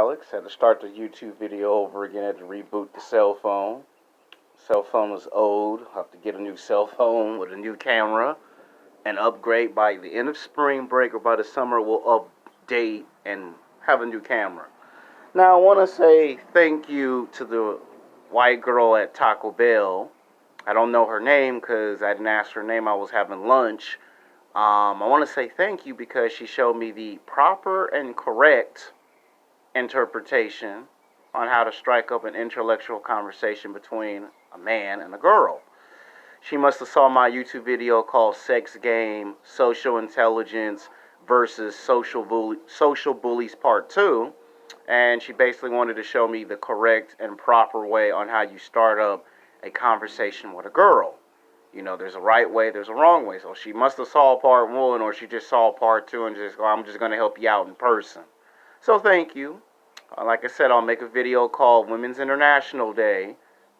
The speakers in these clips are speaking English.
Alex. Had to start the YouTube video over again. Had to reboot the cell phone. Cell phone was old. Have to get a new cell phone with a new camera and upgrade by the end of spring break or by the summer. We'll update and have a new camera. Now I want to say thank you to the white girl at Taco Bell. I don't know her name because I didn't ask her name. I was having lunch. I want to say thank you because she showed me the proper and correct interpretation on how to strike up an intellectual conversation between a man and a girl. She must have saw my YouTube video called Sex Game, Social Intelligence versus Social Bullies Part 2. And she basically wanted to show me the correct and proper way on how you start up a conversation with a girl. You know, there's a right way, there's a wrong way. So she must have saw part 1 or she just saw part 2 and just, I'm just going to help you out in person. So thank you. Like I said, I'll make a video called Women's International Day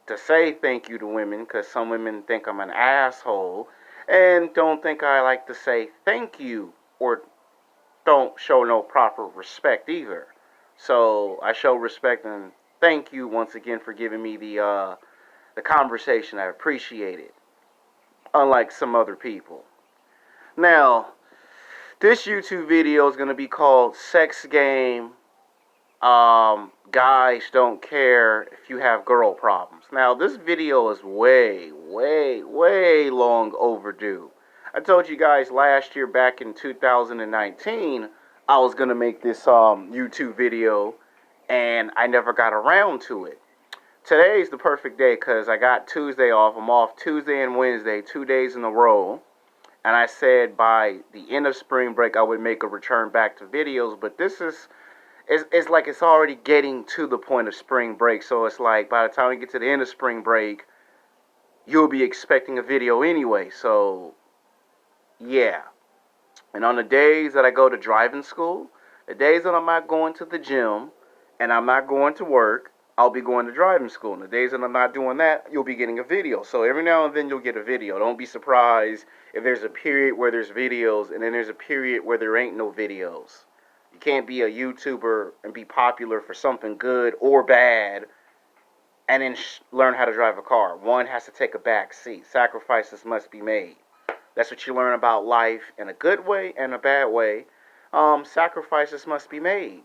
to say thank you to women because some women think I'm an asshole and don't think I like to say thank you or don't show no proper respect either. So I show respect and thank you once again for giving me the conversation. I appreciate it. Unlike some other people. Now, this YouTube video is going to be called Sex Game. Guys don't care if you have girl problems. Now, this video is way long overdue. I told you guys last year, back in 2019, I was going to make this YouTube video, and I never got around to it. Today's the perfect day because I got Tuesday off. I'm off Tuesday and Wednesday, 2 days in a row. And I said by the end of spring break, I would make a return back to videos. But this is, it's like it's already getting to the point of spring break. So it's like by the time we get to the end of spring break, you'll be expecting a video anyway. So, yeah. And on the days that I go to driving school, the days that I'm not going to the gym and I'm not going to work, I'll be going to driving school. And the days that I'm not doing that, you'll be getting a video. So every now and then you'll get a video. Don't be surprised if there's a period where there's videos and then there's a period where there ain't no videos. You can't be a YouTuber and be popular for something good or bad and then learn how to drive a car. One has to take a back seat. Sacrifices must be made. That's what you learn about life in a good way and a bad way. Sacrifices must be made.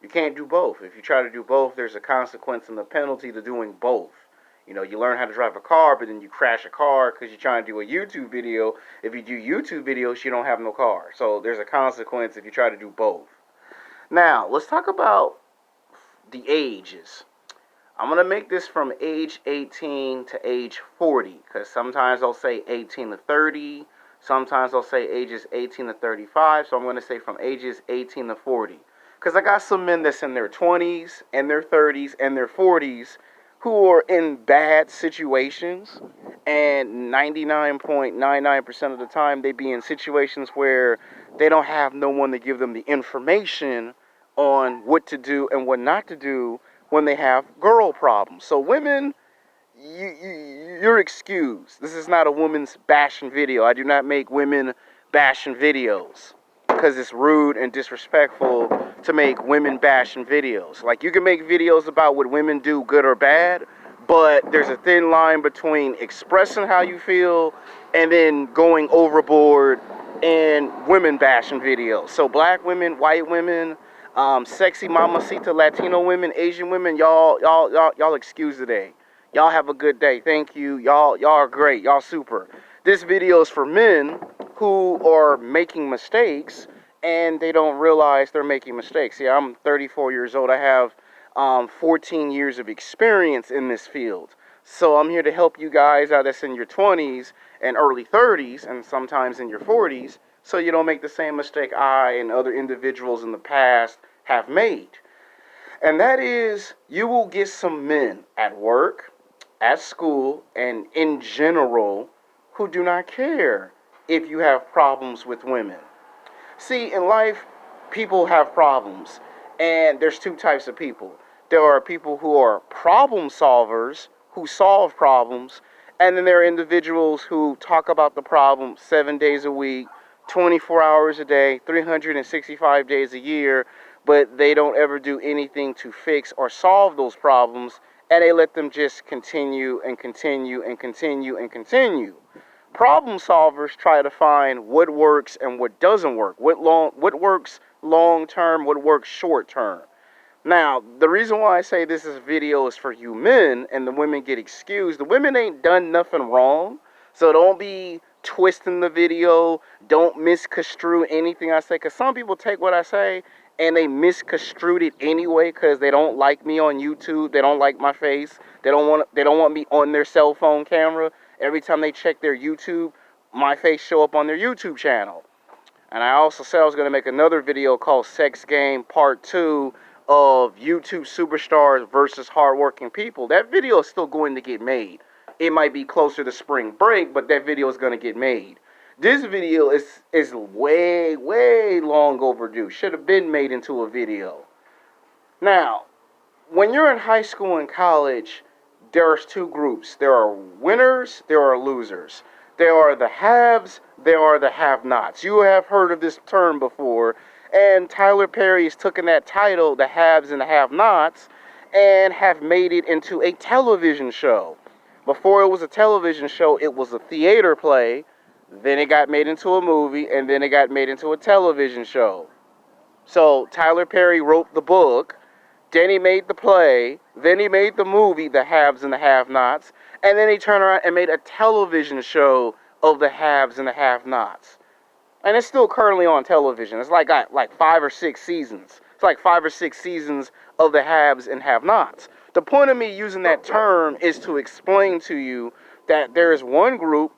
You can't do both. If you try to do both, there's a consequence and a penalty to doing both. You know, you learn how to drive a car, but then you crash a car because you're trying to do a YouTube video. If you do YouTube videos, you don't have no car. So there's a consequence if you try to do both. Now, let's talk about the ages. I'm going to make this from age 18 to age 40 because sometimes I'll say 18 to 30. Sometimes I'll say ages 18 to 35. So I'm going to say from ages 18 to 40. Because I got some men that's in their 20s and their 30s and their 40s who are in bad situations. And 99.99% of the time they be in situations where they don't have no one to give them the information on what to do and what not to do when they have girl problems. So women, you're excused. This is not a woman's bashing video. I do not make women bashing videos because it's rude and disrespectful to make women bashing videos. Like, you can make videos about what women do, good or bad, but there's a thin line between expressing how you feel and then going overboard in women bashing videos. So black women, white women, sexy mamacita Latino women, Asian women, y'all excuse today. Y'all have a good day. Thank you. Y'all are great. Y'all super. This video is for men who are making mistakes and they don't realize they're making mistakes. See, I'm 34 years old. I have 14 years of experience in this field. So I'm here to help you guys out that's in your 20s and early 30s and sometimes in your 40s so you don't make the same mistake I and other individuals in the past have made. And that is, you will get some men at work, at school, and in general who do not care if you have problems with women. See, in life, people have problems, and there's two types of people. There are people who are problem solvers, who solve problems, and then there are individuals who talk about the problem 7 days a week, 24 hours a day, 365 days a year, but they don't ever do anything to fix or solve those problems, and they let them just continue and continue and continue and continue. Problem solvers try to find what works and what doesn't work, what works long term, what works short term. Now, the reason why I say this video is for you men and the women get excused, the women ain't done nothing wrong. So don't be twisting the video. Don't misconstrue anything I say. Because some people take what I say and they misconstrued it anyway because they don't like me on YouTube. They don't like my face. They don't want me on their cell phone camera. Every time they check their YouTube, my face show up on their YouTube channel. And I also said I was going to make another video called Sex Game Part 2 of YouTube superstars versus hardworking people. That video is still going to get made. It might be closer to spring break, but that video is going to get made. This video is way, way long overdue. Should have been made into a video. Now, when you're in high school and college, there's two groups. There are winners, there are losers. There are the haves, there are the have-nots. You have heard of this term before, and Tyler Perry has taken that title, the haves and the have-nots, and have made it into a television show. Before it was a television show, it was a theater play, then it got made into a movie, and then it got made into a television show. So Tyler Perry wrote the book, then he made the play, then he made the movie, The Haves and the Have-Nots, and then he turned around and made a television show of the haves and the have-nots. And it's still currently on television. It's like 5 or 6 seasons. It's like 5 or 6 seasons of the haves and have-nots. The point of me using that term is to explain to you that there is one group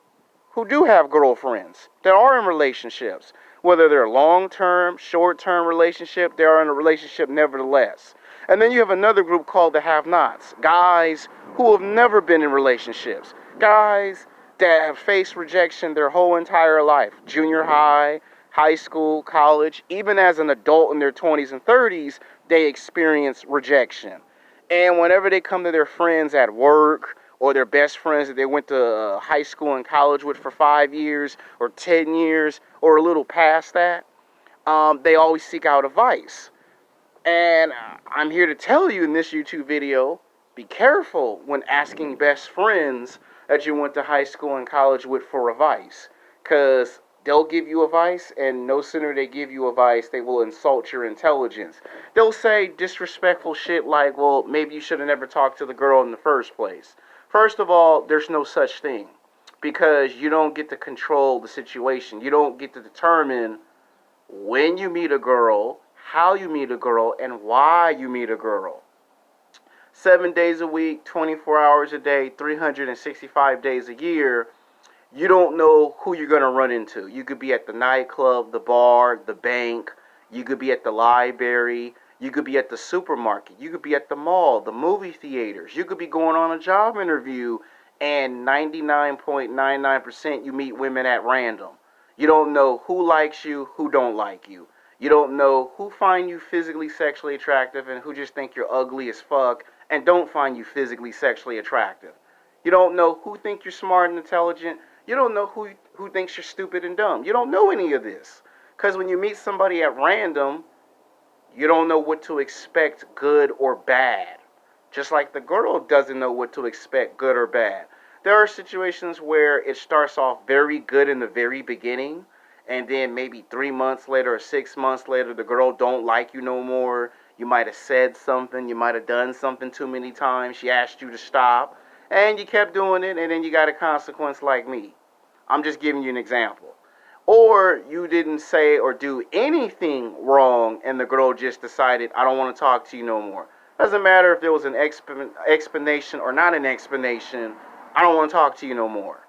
who do have girlfriends, that are in relationships. Whether they're long-term, short-term relationship, they are in a relationship nevertheless. And then you have another group called the have-nots. Guys who have never been in relationships. Guys that have faced rejection their whole entire life. Junior high, high school, college, even as an adult in their 20s and 30s, they experience rejection. And whenever they come to their friends at work, or their best friends that they went to high school and college with for 5 years, or 10 years, or a little past that, they always seek out advice. And I'm here to tell you in this YouTube video, be careful when asking best friends that you went to high school and college with for advice. Because they'll give you advice, and no sooner they give you advice, they will insult your intelligence. They'll say disrespectful shit like, well, maybe you should have never talked to the girl in the first place. First of all, there's no such thing. Because you don't get to control the situation. You don't get to determine when you meet a girl, how you meet a girl, and why you meet a girl. 7 days a week, 24 hours a day, 365 days a year, you don't know who you're going to run into. You could be at the nightclub, the bar, the bank. You could be at the library. You could be at the supermarket. You could be at the mall, the movie theaters. You could be going on a job interview, and 99.99% you meet women at random. You don't know who likes you, who don't like you. You don't know who find you physically sexually attractive and who just think you're ugly as fuck and don't find you physically sexually attractive. You don't know who think you're smart and intelligent. You don't know who thinks you're stupid and dumb. You don't know any of this. Because when you meet somebody at random, you don't know what to expect, good or bad. Just like the girl doesn't know what to expect, good or bad. There are situations where it starts off very good in the very beginning, and then maybe 3 months later or 6 months later, the girl don't like you no more. You might have said something, you might have done something too many times. She asked you to stop, and you kept doing it, and then you got a consequence like me. I'm just giving you an example. Or you didn't say or do anything wrong, and the girl just decided, I don't want to talk to you no more. Doesn't matter if there was an explanation or not an explanation, I don't want to talk to you no more.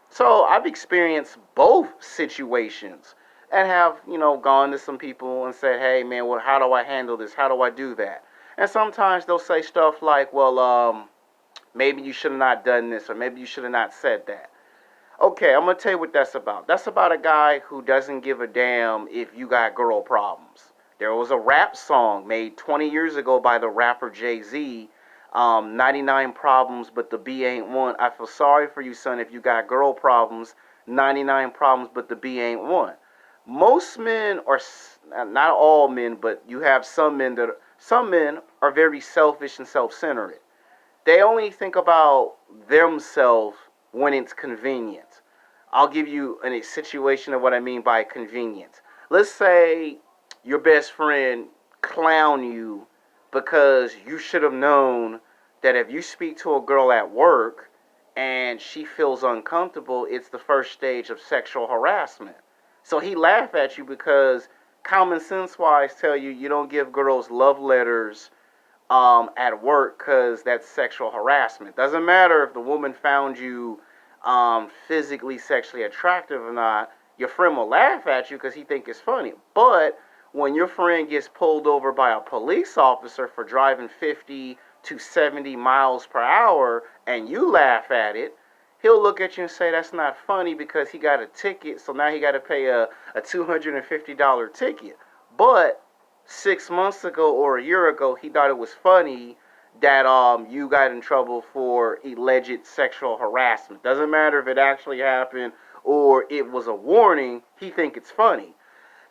So I've experienced both situations and have, gone to some people and said, hey, man, well, how do I handle this? How do I do that? And sometimes they'll say stuff like, well, maybe you should have not done this, or maybe you should have not said that. Okay, I'm going to tell you what that's about. That's about a guy who doesn't give a damn if you got girl problems. There was a rap song made 20 years ago by the rapper Jay-Z, 99 problems, but the B ain't one. I feel sorry for you, son, if you got girl problems. 99 problems, but the B ain't one. most men are not all men, but you have some men are very selfish and self-centered. They only think about themselves when it's convenient. I'll give you a situation of what I mean by convenient. Let's say your best friend clown you because you should have known that if you speak to a girl at work and she feels uncomfortable, it's the first stage of sexual harassment. So he laughed at you because common sense wise tell you you don't give girls love letters at work because that's sexual harassment. Doesn't matter if the woman found you physically sexually attractive or not. Your friend will laugh at you because he think it's funny. But when your friend gets pulled over by a police officer for driving 50 to 70 miles per hour and you laugh at it, he'll look at you and say that's not funny because he got a ticket, so now he got to pay a $250 ticket. But 6 months ago or a year ago, he thought it was funny that you got in trouble for alleged sexual harassment. Doesn't matter if it actually happened or it was a warning. He think it's funny.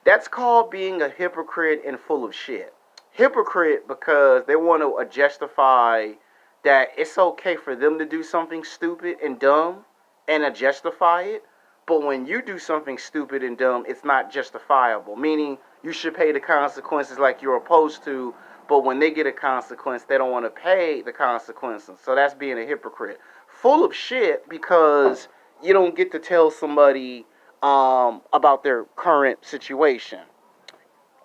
That's called being a hypocrite and full of shit. Hypocrite because they want to justify that it's okay for them to do something stupid and dumb and justify it. But when you do something stupid and dumb, it's not justifiable. Meaning you should pay the consequences like you're supposed to, but when they get a consequence, they don't want to pay the consequences. So that's being a hypocrite. Full of shit because you don't get to tell somebody about their current situation.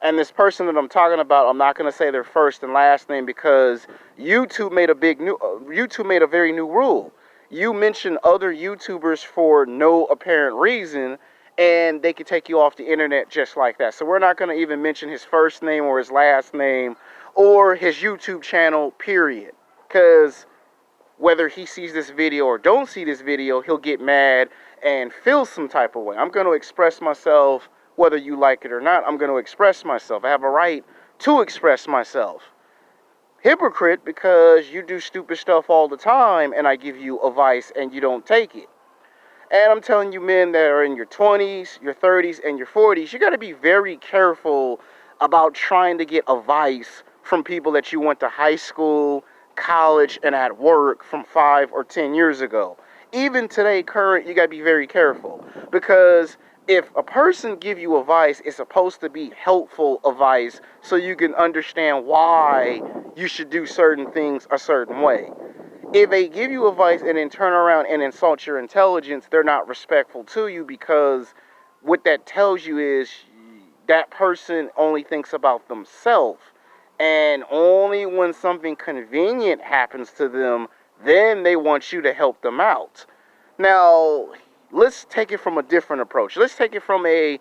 And this person that I'm talking about, I'm not going to say their first and last name because YouTube made a very new rule. You mention other YouTubers for no apparent reason, and they could take you off the internet just like that. So we're not going to even mention his first name or his last name or his YouTube channel, period. Because whether he sees this video or don't see this video, he'll get mad and feel some type of way. I'm going to express myself whether you like it or not. I'm going to express myself. I have a right to express myself. Hypocrite because you do stupid stuff all the time and I give you advice and you don't take it. And I'm telling you, men that are in your 20s, your 30s, and your 40s, you got to be very careful about trying to get advice from people that you went to high school, college, and at work from 5 or 10 years ago. Even today, current, you got to be very careful because if a person give you advice, it's supposed to be helpful advice so you can understand why you should do certain things a certain way. If they give you advice and then turn around and insult your intelligence, they're not respectful to you because what that tells you is that person only thinks about themselves. And only when something convenient happens to them, then they want you to help them out. Now, let's take it from a different approach. Let's take it from an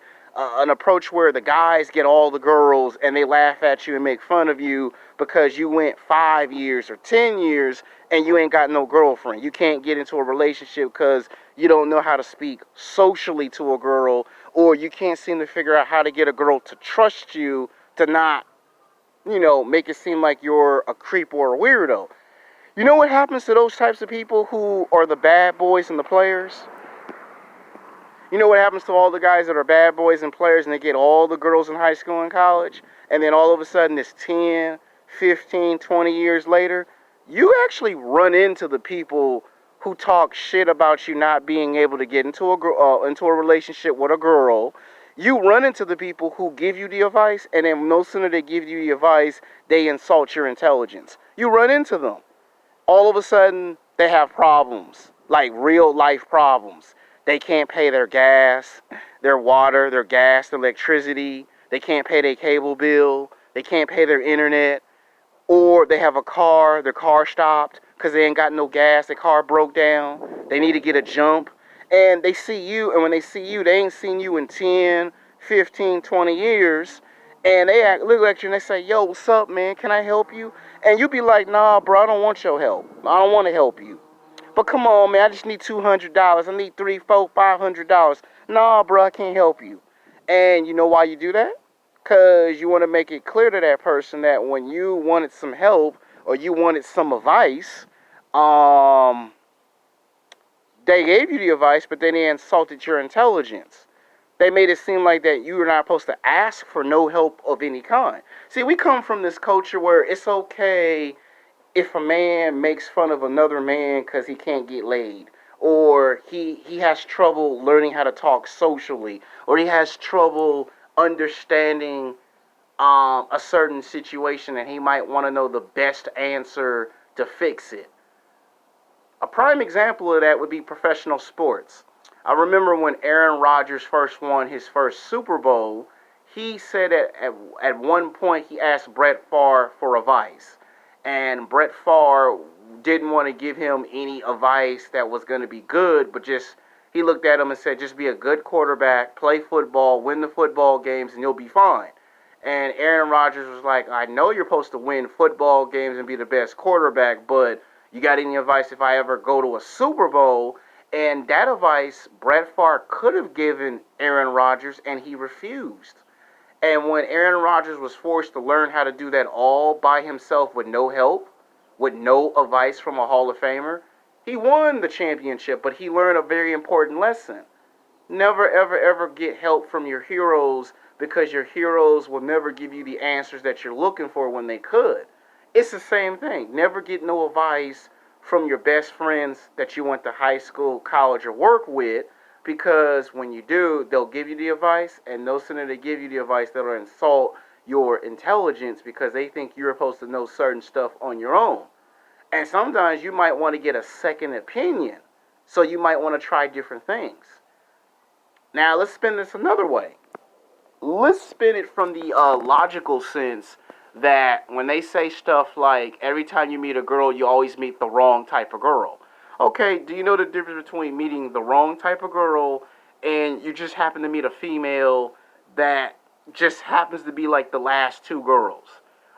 approach where the guys get all the girls and they laugh at you and make fun of you because you went 5 years or 10 years and you ain't got no girlfriend. You can't get into a relationship because you don't know how to speak socially to a girl, or you can't seem to figure out how to get a girl to trust you to not, make it seem like you're a creep or a weirdo. You know what happens to those types of people who are the bad boys and the players? You know what happens to all the guys that are bad boys and players and they get all the girls in high school and college, and then all of a sudden it's 10, 15, 20 years later, you actually run into the people who talk shit about you not being able to get into a relationship with a girl. You run into the people who give you the advice, and then no sooner they give you the advice, they insult your intelligence. You run into them. All of a sudden, they have problems, like real life problems. They can't pay their gas, their water, their gas, their electricity. They can't pay their cable bill. They can't pay their internet. Or they have a car, their car stopped because they ain't got no gas, their car broke down. They need to get a jump. And they see you, and when they see you, they ain't seen you in 10, 15, 20 years. And they look at you and they say, yo, what's up, man? Can I help you? And you be like, nah, bro, I don't want your help. I don't want to help you. But come on, man, I just need $200. I need $300, $400, $500. Nah, bro, I can't help you. And you know why you do that? Because you want to make it clear to that person that when you wanted some help or you wanted some advice, they gave you the advice, but then they insulted your intelligence. They made it seem like that you are not supposed to ask for no help of any kind. See, we come from this culture where it's okay if a man makes fun of another man because he can't get laid, or he has trouble learning how to talk socially, or he has trouble understanding a certain situation, and he might want to know the best answer to fix it. A prime example of that would be professional sports. I remember when Aaron Rodgers first won his first Super Bowl, he said at one point he asked Brett Favre for advice. And Brett Favre didn't want to give him any advice that was going to be good, but just he looked at him and said, just be a good quarterback, play football, win the football games, and you'll be fine. And Aaron Rodgers was like, I know you're supposed to win football games and be the best quarterback, but you got any advice if I ever go to a Super Bowl? And that advice Brett Favre could have given Aaron Rodgers, and he refused. And when Aaron Rodgers was forced to learn how to do that all by himself with no help, with no advice from a Hall of Famer, he won the championship, but he learned a very important lesson. Never, ever, ever get help from your heroes, because your heroes will never give you the answers that you're looking for when they could. It's the same thing. Never get no advice from your best friends that you went to high school, college, or work with, because when you do, they'll give you the advice, and no sooner they give you the advice, they'll insult your intelligence because they think you're supposed to know certain stuff on your own. And sometimes you might want to get a second opinion, so you might want to try different things. Now, let's spin this another way. Let's spin it from the logical sense that when they say stuff like, every time you meet a girl, you always meet the wrong type of girl. Okay, do you know the difference between meeting the wrong type of girl and you just happen to meet a female that just happens to be like the last two girls?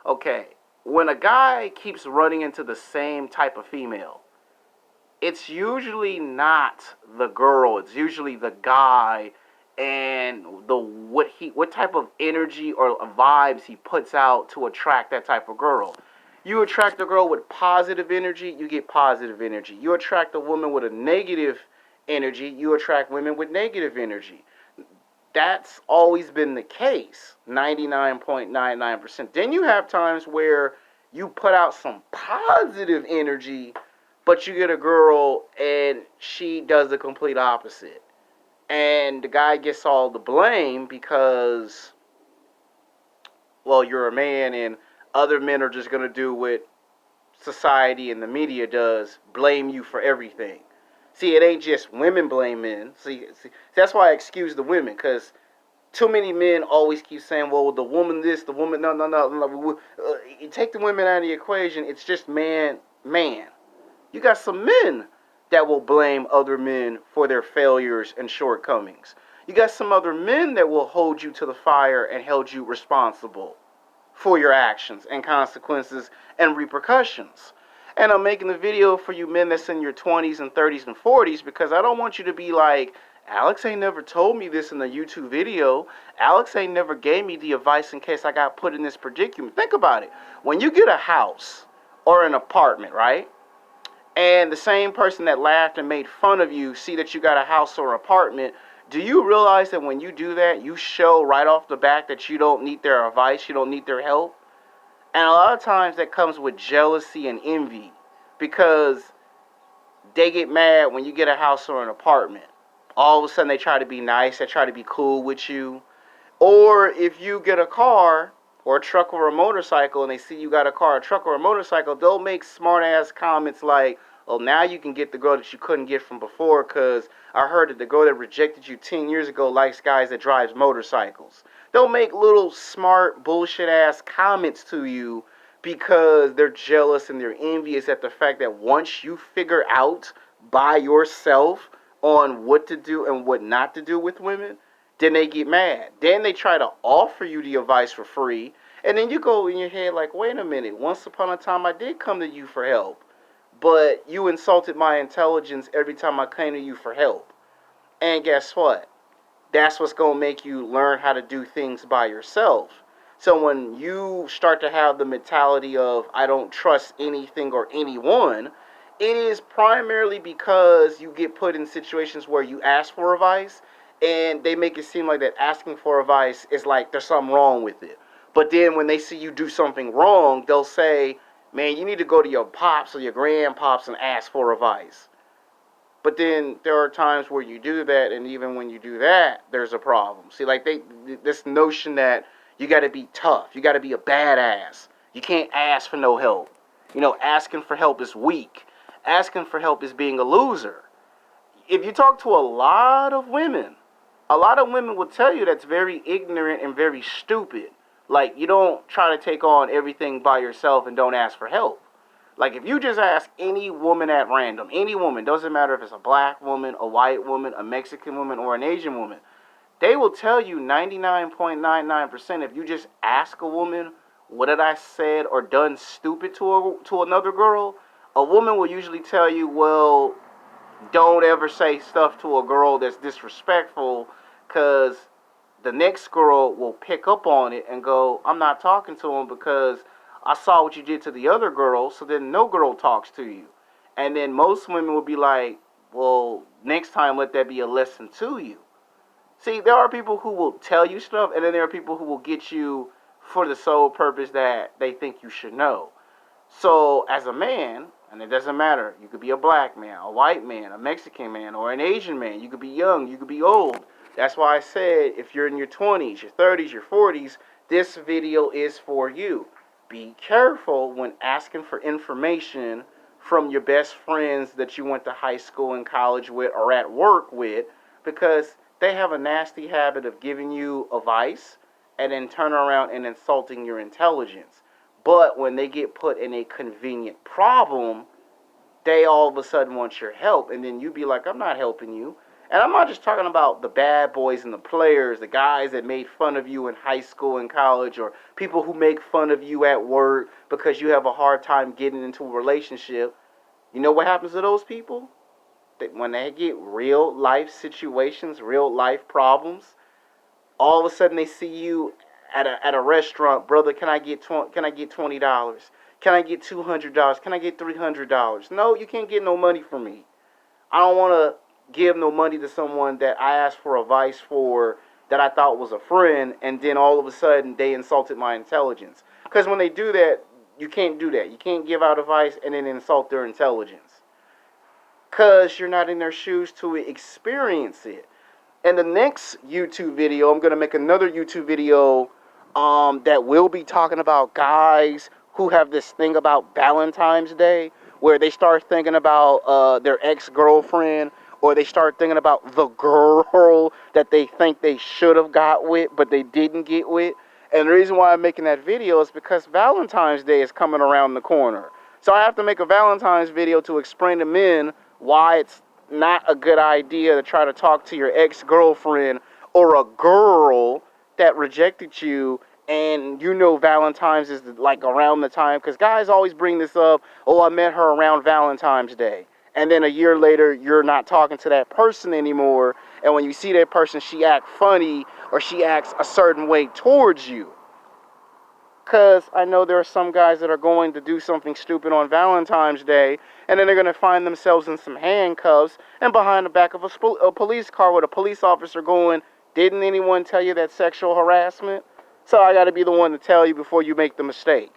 Okay, when a guy keeps running into the same type of female, it's usually not the girl, it's usually the guy and what type of energy or vibes he puts out to attract that type of girl. You attract a girl with positive energy, you get positive energy. You attract a woman with a negative energy, you attract women with negative energy. That's always been the case, 99.99%. Then you have times where you put out some positive energy, but you get a girl and she does the complete opposite. And the guy gets all the blame because, well, you're a man and other men are just going to do what society and the media does, blame you for everything. See, it ain't just women blame men. See that's why I excuse the women, because too many men always keep saying, well, the woman this, the woman, no. You take the women out of the equation, it's just man. You got some men that will blame other men for their failures and shortcomings. You got some other men that will hold you to the fire and hold you responsible for your actions and consequences and repercussions. And I'm making the video for you men that's in your 20s and 30s and 40s because I don't want you to be like, Alex ain't never told me this in a YouTube video. Alex ain't never gave me the advice in case I got put in this predicament. Think about it. When you get a house or an apartment, right? And the same person that laughed and made fun of you see that you got a house or apartment, do you realize that when you do that, you show right off the bat that you don't need their advice, you don't need their help? And a lot of times that comes with jealousy and envy because they get mad when you get a house or an apartment. All of a sudden they try to be nice, they try to be cool with you. Or if you get a car or a truck or a motorcycle and they see you got a car, a truck, or a motorcycle, they'll make smart-ass comments like, oh, now you can get the girl that you couldn't get from before because I heard that the girl that rejected you 10 years ago likes guys that drives motorcycles. They'll make little smart bullshit-ass comments to you because they're jealous and they're envious at the fact that once you figure out by yourself on what to do and what not to do with women, then they get mad. Then they try to offer you the advice for free. And then you go in your head like, wait a minute. Once upon a time I did come to you for help. But you insulted my intelligence every time I came to you for help. And guess what? That's what's going to make you learn how to do things by yourself. So when you start to have the mentality of, I don't trust anything or anyone, it is primarily because you get put in situations where you ask for advice and they make it seem like that asking for advice is like there's something wrong with it. But then when they see you do something wrong, they'll say, man, you need to go to your pops or your grandpops and ask for advice. But then there are times where you do that, and even when you do that, there's a problem. See, like this notion that you got to be tough, you got to be a badass. You can't ask for no help. You know, asking for help is weak. Asking for help is being a loser. If you talk to a lot of women will tell you that's very ignorant and very stupid. Like, you don't try to take on everything by yourself and don't ask for help. Like, if you just ask any woman at random, any woman, doesn't matter if it's a black woman, a white woman, a Mexican woman, or an Asian woman, they will tell you 99.99% if you just ask a woman, what did I said or done stupid to another girl, a woman will usually tell you, well, don't ever say stuff to a girl that's disrespectful, because the next girl will pick up on it and go, I'm not talking to him because I saw what you did to the other girl, so then no girl talks to you. And then most women will be like, well, next time let that be a lesson to you. See, there are people who will tell you stuff, and then there are people who will get you for the sole purpose that they think you should know. So as a man, and it doesn't matter, you could be a black man, a white man, a Mexican man, or an Asian man. You could be young, you could be old. That's why I said if you're in your 20s, your 30s, your 40s, this video is for you. Be careful when asking for information from your best friends that you went to high school and college with or at work with, because they have a nasty habit of giving you advice and then turn around and insulting your intelligence. But when they get put in a convenient problem, they all of a sudden want your help, and then you be like, I'm not helping you. And I'm not just talking about the bad boys and the players, the guys that made fun of you in high school and college, or people who make fun of you at work because you have a hard time getting into a relationship. You know what happens to those people? That when they get real life situations, real life problems, all of a sudden they see you at a restaurant. Brother, can I get $20? Can I get $200? Can I get $300? No, you can't get no money from me. I don't want to give no money to someone that I asked for advice for, that I thought was a friend, and then all of a sudden they insulted my intelligence. Because when they do that, you can't do that. You can't give out advice and then insult their intelligence, because you're not in their shoes to experience it. In the next YouTube video, I'm going to make another YouTube video that will be talking about guys who have this thing about Valentine's Day, where they start thinking about their ex-girlfriend, or they start thinking about the girl that they think they should have got with, but they didn't get with. And the reason why I'm making that video is because Valentine's Day is coming around the corner. So I have to make a Valentine's video to explain to men why it's not a good idea to try to talk to your ex-girlfriend or a girl that rejected you. And you know Valentine's is like around the time, because guys always bring this up, oh, I met her around Valentine's Day. And then a year later, you're not talking to that person anymore. And when you see that person, she acts funny or she acts a certain way towards you. Because I know there are some guys that are going to do something stupid on Valentine's Day, and then they're going to find themselves in some handcuffs and behind the back of a police car with a police officer going, didn't anyone tell you that's sexual harassment? So I got to be the one to tell you before you make the mistake.